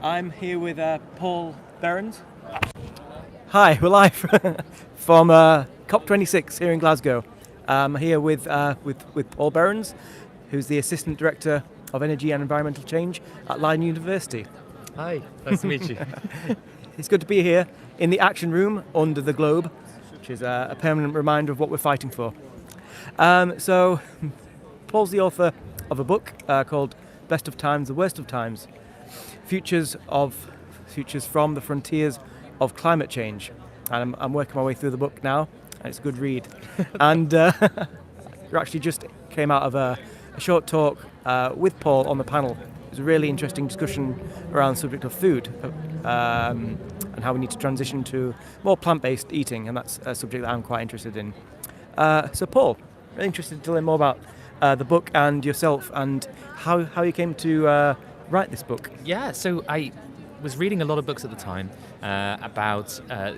I'm here with Paul Behrens. Hi, we're live from COP26 here in Glasgow. I'm here with Paul Behrens, who's the Assistant Director of Energy and Environmental Change at Leiden University. Hi, nice to meet you. It's good to be here in the action room under the globe, which is a permanent reminder of what we're fighting for. So, Paul's the author of a book called Best of Times, the Worst of Times, Futures from the Frontiers of Climate Change. And I'm working my way through the book now, and it's a good read. And we actually just came out of a short talk with Paul on the panel. It was a really interesting discussion around the subject of food and how we need to transition to more plant-based eating, and that's a subject that I'm quite interested in. So Paul, really interested to learn more about the book and yourself and how you came to write this book. Yeah, so I was reading a lot of books at the time about the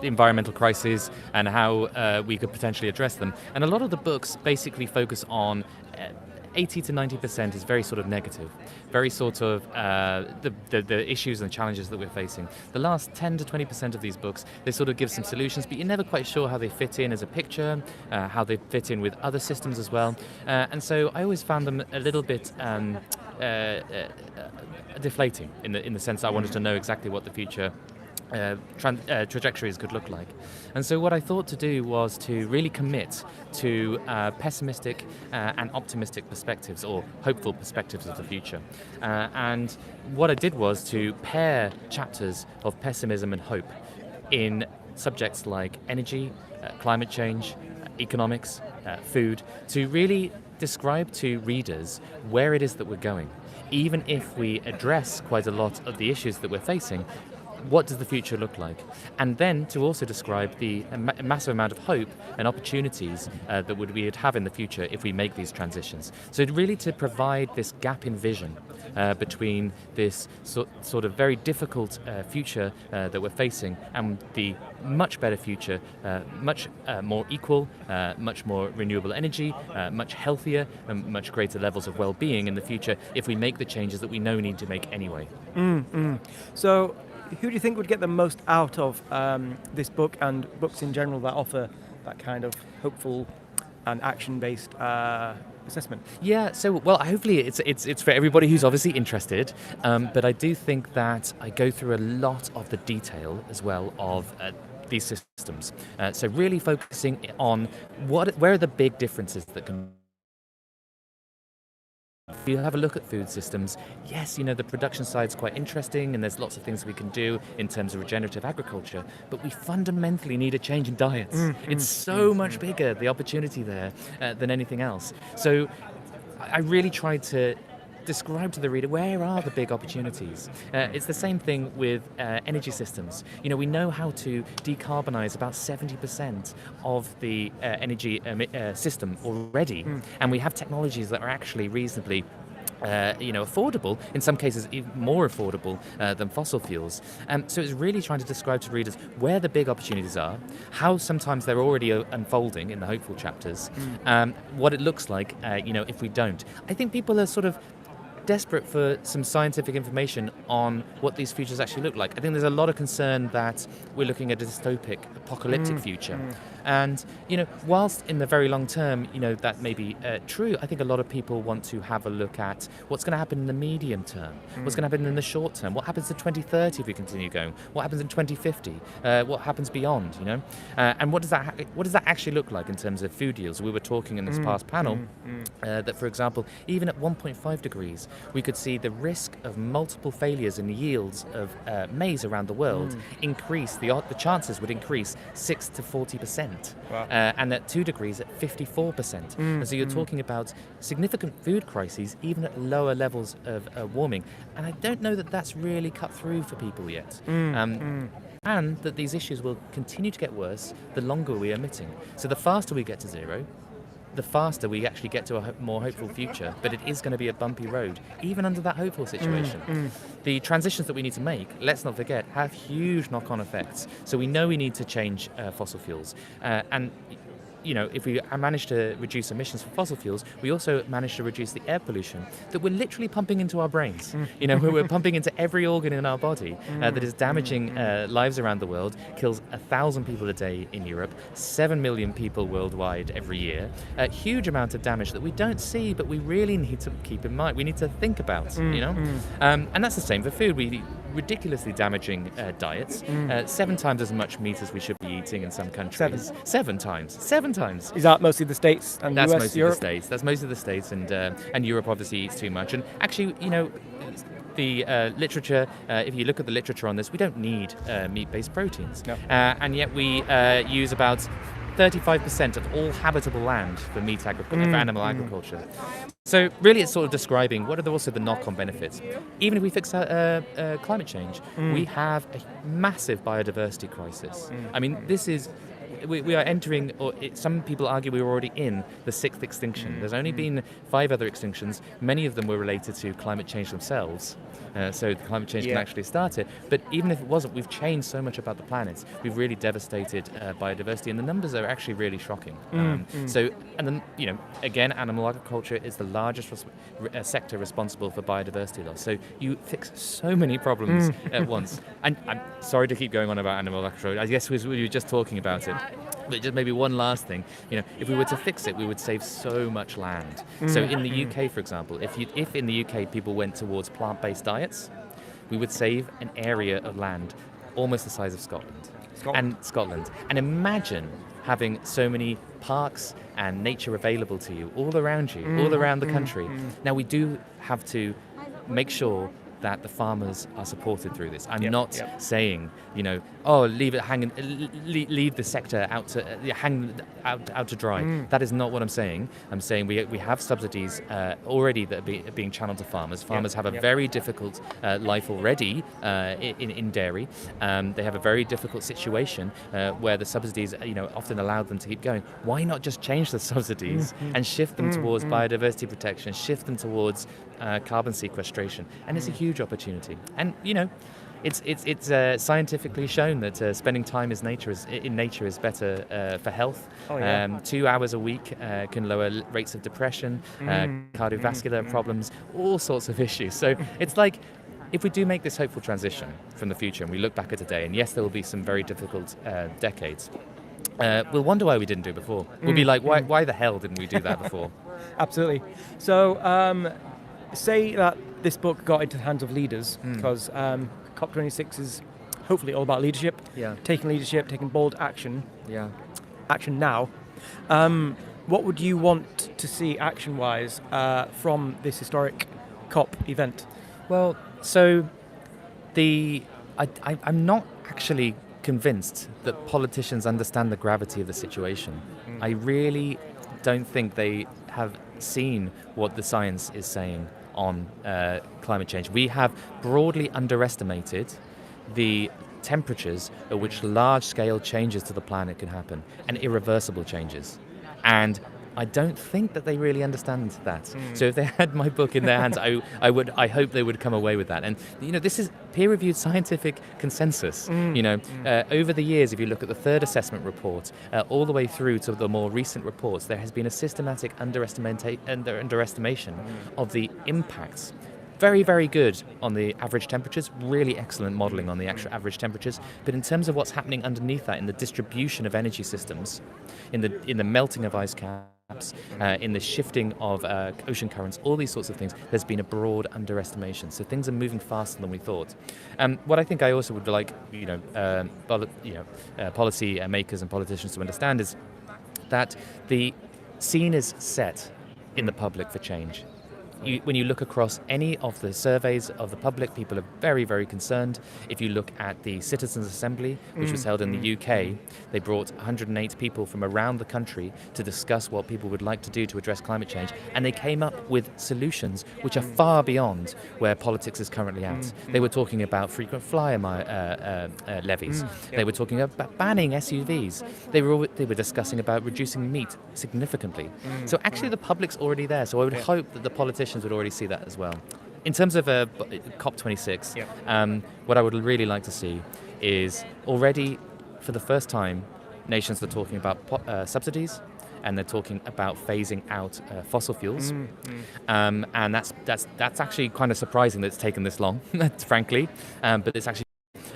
environmental crisis and how we could potentially address them. And a lot of the books basically focus on 80 to 90% is very sort of negative, very sort of the issues and challenges that we're facing. The last 10 to 20% of these books, they sort of give some solutions, but you're never quite sure how they fit in as a picture, how they fit in with other systems as well. And so I always found them a little bit deflating in the sense that I wanted to know exactly what the future trajectories could look like. And so what I thought to do was to really commit to pessimistic and optimistic perspectives, or hopeful perspectives of the future. And what I did was to pair chapters of pessimism and hope in subjects like energy, climate change, economics, food, to really describe to readers where it is that we're going. Even if we address quite a lot of the issues that we're facing, what does the future look like? And then to also describe the massive amount of hope and opportunities that we would have in the future if we make these transitions. So really to provide this gap in vision between this sort of very difficult future that we're facing and the much better future, much more equal, much more renewable energy, much healthier and much greater levels of well-being in the future if we make the changes that we know we need to make anyway. So, who do you think would get the most out of this book and books in general that offer that kind of hopeful and action-based assessment? Yeah, so well, hopefully it's for everybody who's obviously interested. But I do think that I go through a lot of the detail as well of these systems. So really focusing on where are the big differences that can. If you have a look at food systems, yes, the production side's quite interesting and there's lots of things we can do in terms of regenerative agriculture, but we fundamentally need a change in diets. It's so much bigger, the opportunity there, than anything else. So I really tried to describe to the reader where are the big opportunities. It's the same thing with energy systems. We know how to decarbonize about 70% of the energy system already, and we have technologies that are actually reasonably affordable, in some cases even more affordable than fossil fuels. So it's really trying to describe to readers where the big opportunities are, how sometimes they're already unfolding in the hopeful chapters, what it looks like if we don't. I think people are sort of desperate for some scientific information on what these futures actually look like. I think there's a lot of concern that we're looking at a dystopic, apocalyptic future. And, whilst in the very long term, that may be true, I think a lot of people want to have a look at what's going to happen in the medium term, what's going to happen in the short term, what happens in 2030 if we continue going, what happens in 2050, what happens beyond, and what does that actually look like in terms of food yields? We were talking in this past panel that, for example, even at 1.5 degrees, we could see the risk of multiple failures in the yields of maize around the world increase. The chances would increase 6 to 40%. Wow. And at 2 degrees at 54%. And so you're talking about significant food crises even at lower levels of warming. And I don't know that that's really cut through for people yet. And that these issues will continue to get worse the longer we are emitting. So the faster we get to zero, the faster we actually get to a more hopeful future, but it is going to be a bumpy road, even under that hopeful situation. The transitions that we need to make, let's not forget, have huge knock-on effects. So we know we need to change fossil fuels. And if we manage to reduce emissions from fossil fuels, we also manage to reduce the air pollution that we're literally pumping into our brains. We're pumping into every organ in our body that is damaging lives around the world, kills 1,000 people a day in Europe, 7 million people worldwide every year. A huge amount of damage that we don't see, but we really need to keep in mind. We need to think about, and that's the same for food. We eat ridiculously damaging diets, 7 times as much meat as we should be eating in some countries. Seven times. Is that mostly the States and That's US, mostly Europe? the States. That's mostly the States, and Europe obviously eats too much. And actually, the literature, if you look at the literature on this, we don't need meat-based proteins. No. And yet we use about 35% of all habitable land for for animal agriculture. So really it's sort of describing what are also the knock-on benefits. Even if we fix climate change, we have a massive biodiversity crisis. I mean, we are entering, some people argue we were already in the 6th extinction. There's only been 5 other extinctions. Many of them were related to climate change themselves. So the climate change can actually start it. But even if it wasn't, we've changed so much about the planet. We've really devastated biodiversity, and the numbers are actually really shocking. So, and then, again, animal agriculture is the largest sector responsible for biodiversity loss. So you fix so many problems at once. And I'm sorry to keep going on about animal agriculture. I guess we were just talking about it. But just maybe one last thing, if we were to fix it, we would save so much land. So in the UK, for example, if in the UK people went towards plant-based diets, we would save an area of land almost the size of Scotland. And imagine having so many parks and nature available to you all around you, all around the country. Now we do have to make sure that the farmers are supported through this. I'm not saying, leave it hanging, leave the sector out to dry. That is not what I'm saying. I'm saying we have subsidies already that are being channeled to farmers. Farmers have a very difficult life already in dairy. They have a very difficult situation where the subsidies, often allow them to keep going. Why not just change the subsidies and shift them towards biodiversity protection, shift them towards carbon sequestration? And it's a huge opportunity. And it's scientifically shown that spending time in nature is better for health. 2 hours a week can lower rates of depression, cardiovascular problems, all sorts of issues. So it's like, if we do make this hopeful transition from the future and we look back at today, and yes, there will be some very difficult decades, we'll wonder why we didn't do it before. We'll be like, why the hell didn't we do that before? Absolutely. So say that this book got into the hands of leaders, because COP26 is hopefully all about leadership, taking bold action, action now. What would you want to see action-wise from this historic COP event? Well, so I'm not actually convinced that politicians understand the gravity of the situation. I really don't think they have seen what the science is saying on climate change. We have broadly underestimated the temperatures at which large-scale changes to the planet can happen, and irreversible changes. And I don't think that they really understand that. So if they had my book in their hands, I hope they would come away with that. And this is peer-reviewed scientific consensus. Over the years, if you look at the third assessment report, all the way through to the more recent reports, there has been a systematic underestimation of the impacts. Very, very good on the average temperatures, really excellent modelling on the actual average temperatures. But in terms of what's happening underneath that, in the distribution of energy systems, in the melting of ice caps, in the shifting of ocean currents, all these sorts of things, there's been a broad underestimation. So things are moving faster than we thought. What I think I also would like, policy makers and politicians to understand is that the scene is set in the public for change. When you look across any of the surveys of the public, people are very, very concerned. If you look at the Citizens' Assembly, which was held in the UK, they brought 108 people from around the country to discuss what people would like to do to address climate change, and they came up with solutions which are far beyond where politics is currently at. They were talking about frequent flyer levies. They were talking about banning SUVs. They were discussing about reducing meat significantly. So actually the public's already there, so I would hope that the politicians would already see that as well. In terms of COP26, what I would really like to see is already, for the first time, nations are talking about subsidies, and they're talking about phasing out fossil fuels. And that's actually kind of surprising that it's taken this long, frankly. But it's actually,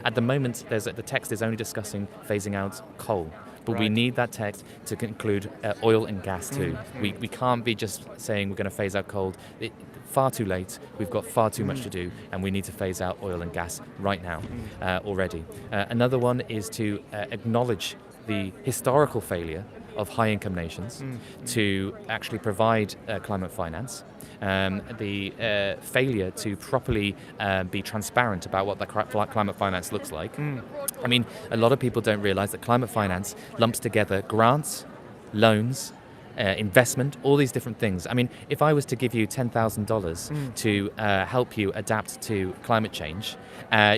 at the moment, the text is only discussing phasing out coal. But we need that text to include oil and gas too. We can't be just saying we're going to phase out coal. Far too late. We've got far too much to do, and we need to phase out oil and gas right now already. Another one is to acknowledge the historical failure of high-income nations to actually provide climate finance. The failure to properly be transparent about what that climate finance looks like. I mean, a lot of people don't realize that climate finance lumps together grants, loans, investment, all these different things. I mean, if I was to give you $10,000 to help you adapt to climate change,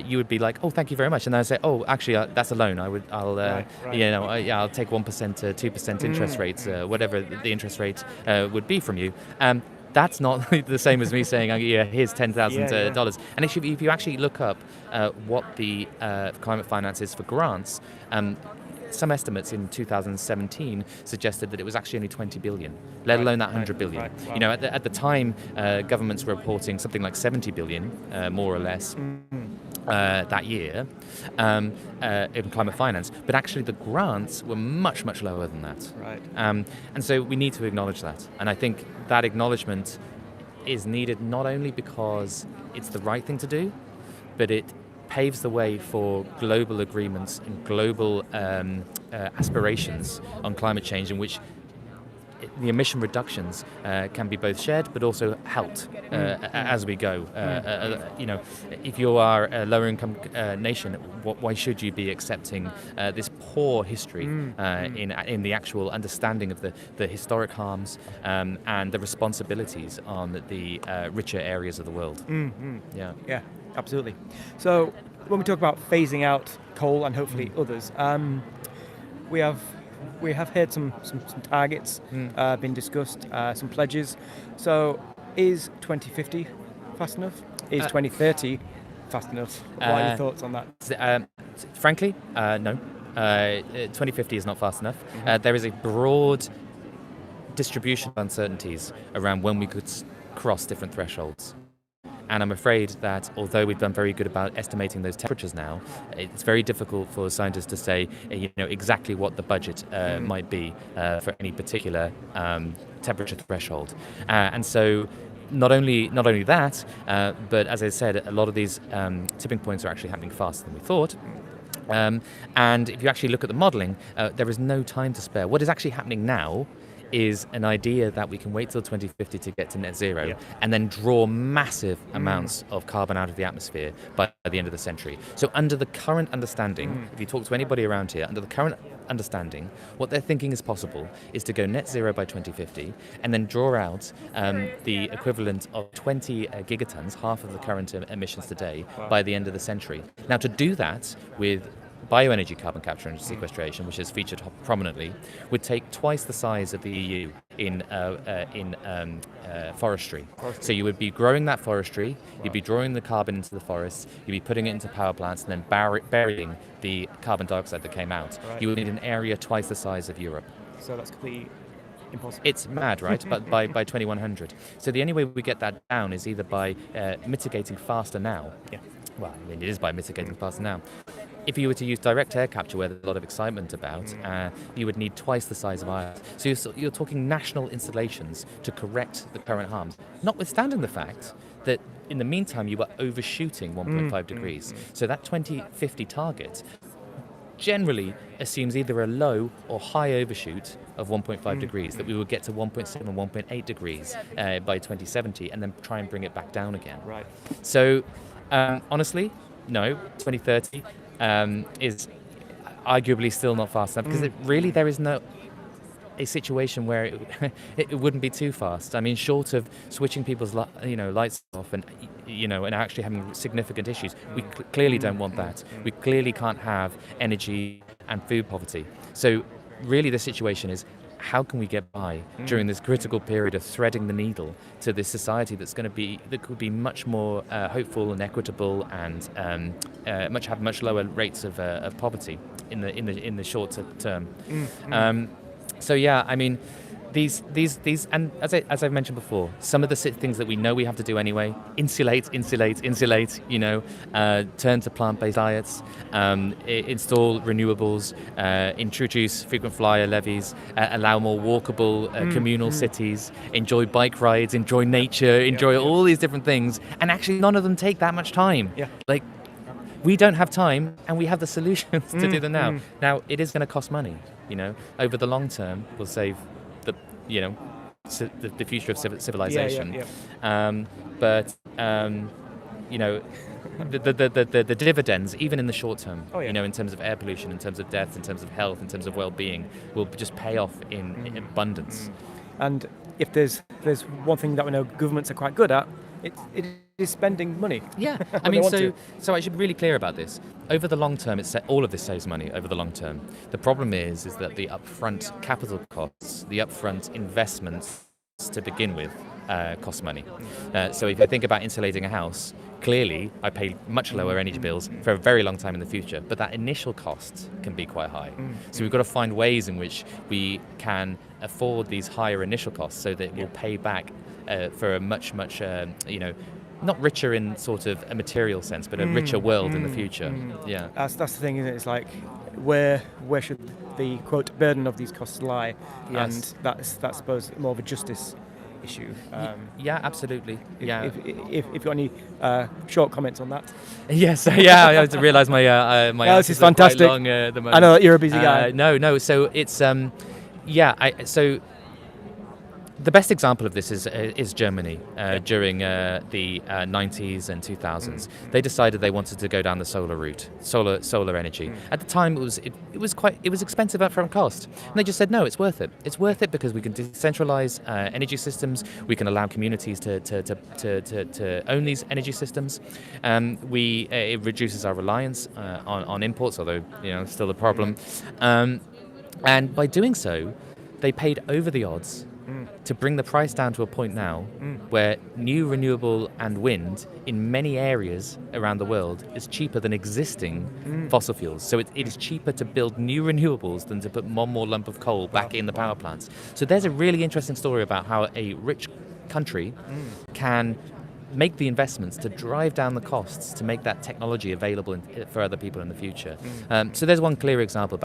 you would be like, "Oh, thank you very much," and then I say, "Oh, actually, that's a loan. I'll take 1% to 2% interest rates, whatever the interest rate would be from you." That's not the same as me saying, here's $10,000. And if you actually look up what the climate finance is for grants, some estimates in 2017 suggested that it was actually only 20 billion, let alone that 100 billion. Right. Wow. You know, at the time, governments were reporting something like 70 billion, more or less, that year in climate finance. But actually, the grants were much, much lower than that. Right. And so we need to acknowledge that. And I think that acknowledgement is needed not only because it's the right thing to do, but it paves the way for global agreements and global aspirations on climate change, in which the emission reductions can be both shared but also helped as we go. You know, if you are a lower income nation, why should you be accepting this poor history in the actual understanding of the historic harms and the responsibilities on the richer areas of the world? Yeah, absolutely. So when we talk about phasing out coal and hopefully others, we have heard some targets been discussed, some pledges. So is 2050 fast enough? Is 2030 fast enough? What are your thoughts on that? Frankly, no. 2050 is not fast enough. There is a broad distribution of uncertainties around when we could cross different thresholds. And I'm afraid that although we've done very good about estimating those temperatures now, it's very difficult for scientists to say, exactly what the budget might be for any particular temperature threshold. And so not only that, but as I said, a lot of these tipping points are actually happening faster than we thought. And if you actually look at the modelling, there is no time to spare. What is actually happening now is an idea that we can wait till 2050 to get to net zero and then draw massive amounts of carbon out of the atmosphere by the end of the century. So under the current understanding, if you talk to anybody around here, under the current understanding, what they're thinking is possible is to go net zero by 2050 and then draw out the equivalent of 20 gigatons, half of the current emissions today, by the end of the century. Now, to do that with bioenergy carbon capture and sequestration, which is featured prominently, would take twice the size of the EU in forestry. So you would be growing that forestry, you'd be drawing the carbon into the forests, you'd be putting it into power plants and then burying the carbon dioxide that came out. Right. You would need an area twice the size of Europe. So that's completely impossible. It's mad, right? But by 2100. So the only way we get that down is either by mitigating faster now. Yeah. Well, I mean, it is by mitigating faster now. If you were to use direct air capture, where there's a lot of excitement about, you would need twice the size of Ireland. So you're talking national installations to correct the current harms, notwithstanding the fact that in the meantime you are overshooting 1.5 degrees. So that 2050 target generally assumes either a low or high overshoot of 1.5 degrees, that we will get to 1.7, 1.8 degrees by 2070 and then try and bring it back down again. Right. So honestly, no, 2030 is arguably still not fast enough, because there is no a situation where it wouldn't be too fast. I mean, short of switching people's lights off and actually having significant issues, we clearly don't want that. We clearly can't have energy and food poverty. So really the situation is, how can we get by during this critical period of threading the needle to this society that could be much more hopeful and equitable and have much lower rates of poverty in the short term. So yeah, I mean, these, and as I mentioned before, some of the things that we know we have to do anyway: insulate. You know, turn to plant-based diets, install renewables, introduce frequent flyer levies, allow more walkable communal cities, enjoy bike rides, enjoy nature, enjoy all these different things, and actually none of them take that much time. Yeah. Like, we don't have time, and we have the solutions to do them now. Now, it is going to cost money. You know, over the long term, we'll save the future of civilization. But you know, the dividends, even in the short term, you know, in terms of air pollution, in terms of death, in terms of health, in terms of well-being, will just pay off in abundance. And if there's one thing that we know governments are quite good at, it is spending money. Yeah, I mean, so I should be really clear about this. Over the long term, all of this saves money over the long term. The problem is that the upfront capital costs, the upfront investments to begin with, cost money. So if I think about insulating a house, clearly I pay much lower energy bills for a very long time in the future, but that initial cost can be quite high. So we've got to find ways in which we can afford these higher initial costs so that it will pay back for a much, you know, not richer in sort of a material sense, but a richer world in the future. Yeah, that's the thing, isn't it? It's like where should the quote burden of these costs lie? Yes. And that's I suppose more of a justice issue. Yeah, absolutely. If you've got any short comments on that. Yes, yeah. I had to realise my this is fantastic. Quite long, at the moment. I know that you're a busy guy. No. So it's so. The best example of this is Germany during the 90s and 2000s. They decided they wanted to go down the solar route, solar energy. At the time, it was expensive upfront cost, and they just said no, it's worth it. It's worth it because we can decentralize energy systems. We can allow communities to own these energy systems. It reduces our reliance on imports, although you know still a problem. And by doing so, they paid over the odds to bring the price down to a point now where new renewable and wind in many areas around the world is cheaper than existing fossil fuels. So it is cheaper to build new renewables than to put one more lump of coal back in the power plants. So there's a really interesting story about how a rich country can make the investments to drive down the costs to make that technology available for other people in the future. So there's one clear example.